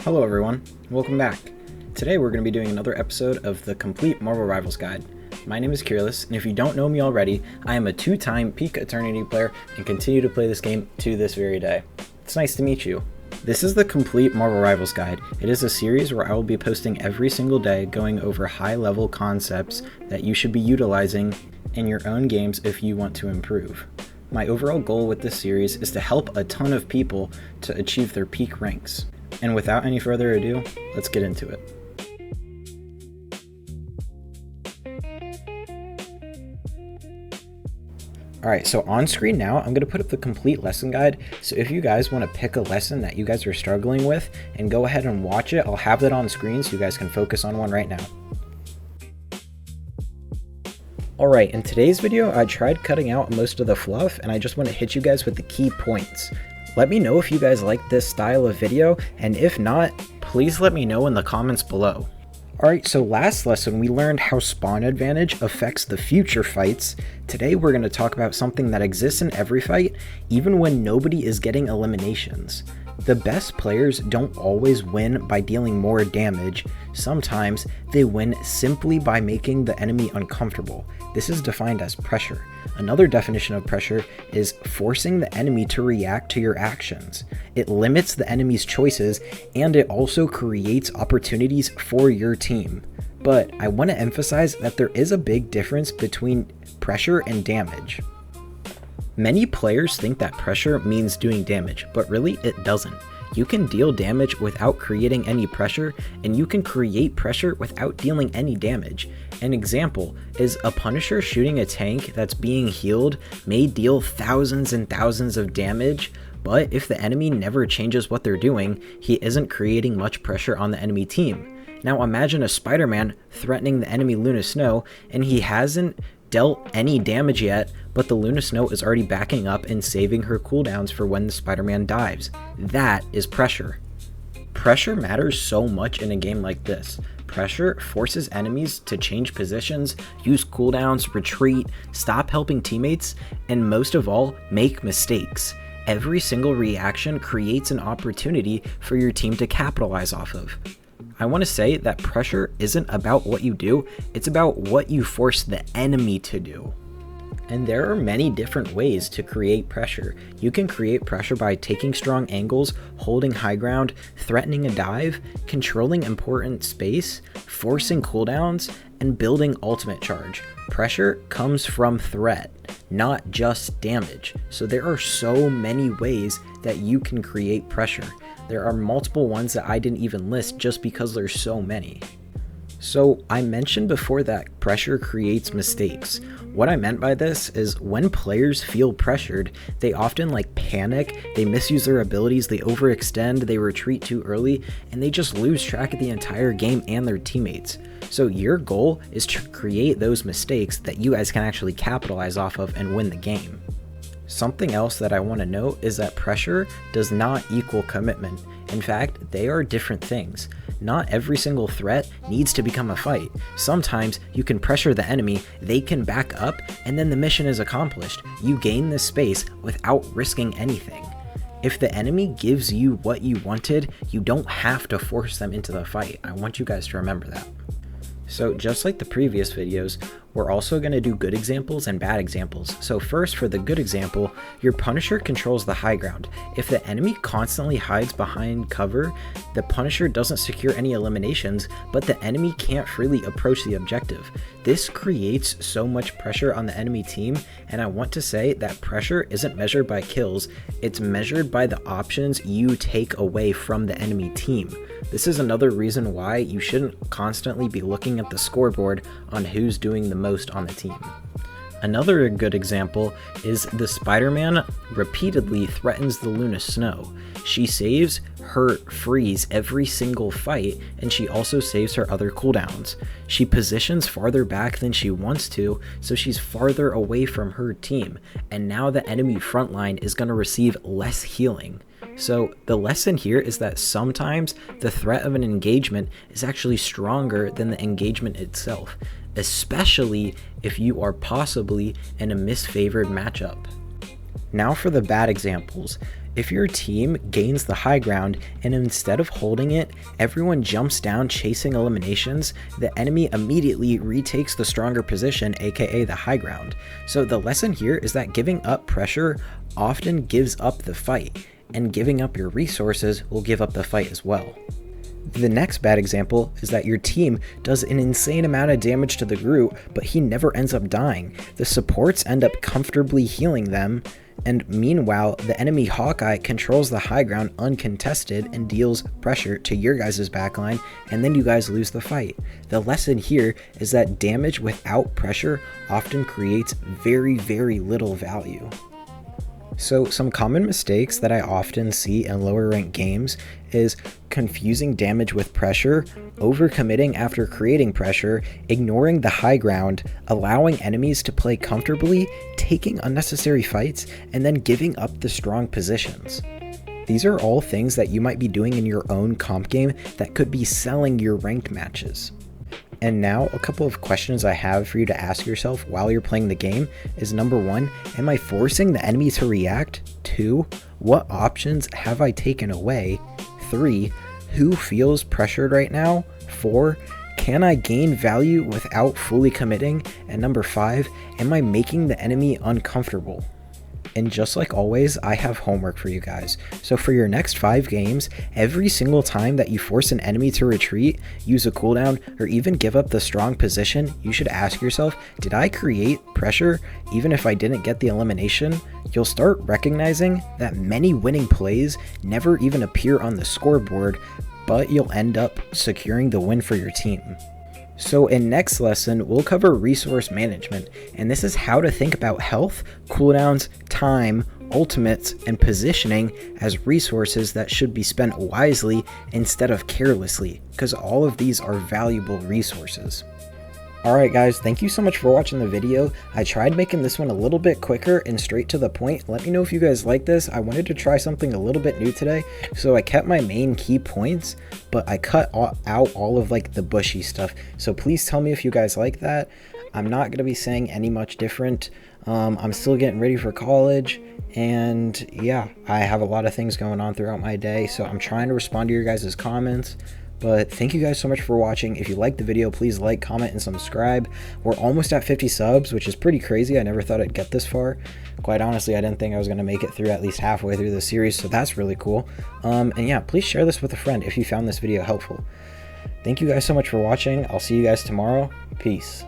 Hello everyone, welcome back. Today we're going to be doing another episode of the complete Marvel Rivals Guide. My name is Kearless, and if you don't know me already, I am a two-time Peak Eternity player and continue to play this game to this very day. It's nice to meet you. This is the complete Marvel Rivals Guide. It is a series where I will be posting every single day going over high-level concepts that you should be utilizing in your own games if you want to improve. My overall goal with this series is to help a ton of people to achieve their peak ranks. And without any further ado, let's get into it. Alright, so on screen now, I'm going to put up the complete lesson guide, so if you guys want to pick a lesson that you guys are struggling with and go ahead and watch it, I'll have that on screen so you guys can focus on one right now. Alright, in today's video, I tried cutting out most of the fluff, and I just want to hit you guys with the key points. Let me know if you guys like this style of video, and if not, please let me know in the comments below. Alright, so last lesson we learned how spawn advantage affects the future fights. Today we're going to talk about something that exists in every fight, even when nobody is getting eliminations. The best players don't always win by dealing more damage. Sometimes they win simply by making the enemy uncomfortable. This is defined as pressure. Another definition of pressure is forcing the enemy to react to your actions. It limits the enemy's choices, and it also creates opportunities for your team. But I want to emphasize that there is a big difference between pressure and damage. Many players think that pressure means doing damage, but really it doesn't. You can deal damage without creating any pressure, and you can create pressure without dealing any damage. An example is a Punisher shooting a tank that's being healed may deal thousands and thousands of damage, but if the enemy never changes what they're doing, he isn't creating much pressure on the enemy team. Now imagine a Spider-Man threatening the enemy Luna Snow, and he hasn't dealt any damage yet, but the Luna Snow is already backing up and saving her cooldowns for when the Spider-Man dives. That is pressure. Pressure matters so much in a game like this. Pressure forces enemies to change positions, use cooldowns, retreat, stop helping teammates, and most of all, make mistakes. Every single reaction creates an opportunity for your team to capitalize off of. I want to say that pressure isn't about what you do, it's about what you force the enemy to do. And there are many different ways to create pressure. You can create pressure by taking strong angles, holding high ground, threatening a dive, controlling important space, forcing cooldowns, and building ultimate charge. Pressure comes from threat, not just damage. So there are so many ways that you can create pressure. There are multiple ones that I didn't even list just because there's so many. So I mentioned before that pressure creates mistakes. What I meant by this is when players feel pressured, they often panic, they misuse their abilities, they overextend, they retreat too early, and they just lose track of the entire game and their teammates. So your goal is to create those mistakes that you guys can actually capitalize off of and win the game. Something else that I want to note is that pressure does not equal commitment. In fact, they are different things. Not every single threat needs to become a fight. Sometimes you can pressure the enemy, they can back up, and then the mission is accomplished. You gain this space without risking anything. If the enemy gives you what you wanted, you don't have to force them into the fight. I want you guys to remember that. So just like the previous videos, we're also going to do good examples and bad examples. So first, for the good example, your Punisher controls the high ground. If the enemy constantly hides behind cover, the Punisher doesn't secure any eliminations, but the enemy can't freely approach the objective. This creates so much pressure on the enemy team, and I want to say that pressure isn't measured by kills, it's measured by the options you take away from the enemy team. This is another reason why you shouldn't constantly be looking at the scoreboard on who's doing the most on the team. Another good example is the Spider-Man repeatedly threatens the Luna Snow. She saves her freeze every single fight, and she also saves her other cooldowns. She positions farther back than she wants to, so she's farther away from her team, and now the enemy frontline is going to receive less healing. So the lesson here is that sometimes the threat of an engagement is actually stronger than the engagement itself, especially if you are possibly in a misfavored matchup. Now for the bad examples. If your team gains the high ground and instead of holding it, everyone jumps down chasing eliminations, the enemy immediately retakes the stronger position, aka the high ground. So the lesson here is that giving up pressure often gives up the fight, and giving up your resources will give up the fight as well. The next bad example is that your team does an insane amount of damage to the Groot, but he never ends up dying. The supports end up comfortably healing them, and meanwhile, the enemy Hawkeye controls the high ground uncontested and deals pressure to your guys' backline, and then you guys lose the fight. The lesson here is that damage without pressure often creates very, very little value. So some common mistakes that I often see in lower ranked games is confusing damage with pressure, overcommitting after creating pressure, ignoring the high ground, allowing enemies to play comfortably, taking unnecessary fights, and then giving up the strong positions. These are all things that you might be doing in your own comp game that could be selling your ranked matches. And now, a couple of questions I have for you to ask yourself while you're playing the game is: number 1, am I forcing the enemy to react? 2, what options have I taken away? 3, who feels pressured right now? 4, can I gain value without fully committing? And number 5, am I making the enemy uncomfortable? And just like always, I have homework for you guys. So for your next 5 games, every single time that you force an enemy to retreat, use a cooldown, or even give up the strong position, you should ask yourself, did I create pressure even if I didn't get the elimination? You'll start recognizing that many winning plays never even appear on the scoreboard, but you'll end up securing the win for your team. So in next lesson, we'll cover resource management, and this is how to think about health, cooldowns, time, ultimates, and positioning as resources that should be spent wisely instead of carelessly, because all of these are valuable resources. Alright guys, thank you so much for watching the video. I tried making this one a little bit quicker and straight to the point. Let me know if you guys like this. I wanted to try something a little bit new today, so I kept my main key points, but I cut out all of like the bushy stuff. So please tell me if you guys like that. I'm not going to be saying any much different. I'm still getting ready for college, and yeah, I have a lot of things going on throughout my day, so I'm trying to respond to your guys' comments. But thank you guys so much for watching. If you liked the video, please like, comment, and subscribe. We're almost at 50 subs, which is pretty crazy. I never thought I'd get this far. Quite honestly, I didn't think I was going to make it through at least halfway through the series, so that's really cool. And yeah, please share this with a friend if you found this video helpful. Thank you guys so much for watching. I'll see you guys tomorrow. Peace.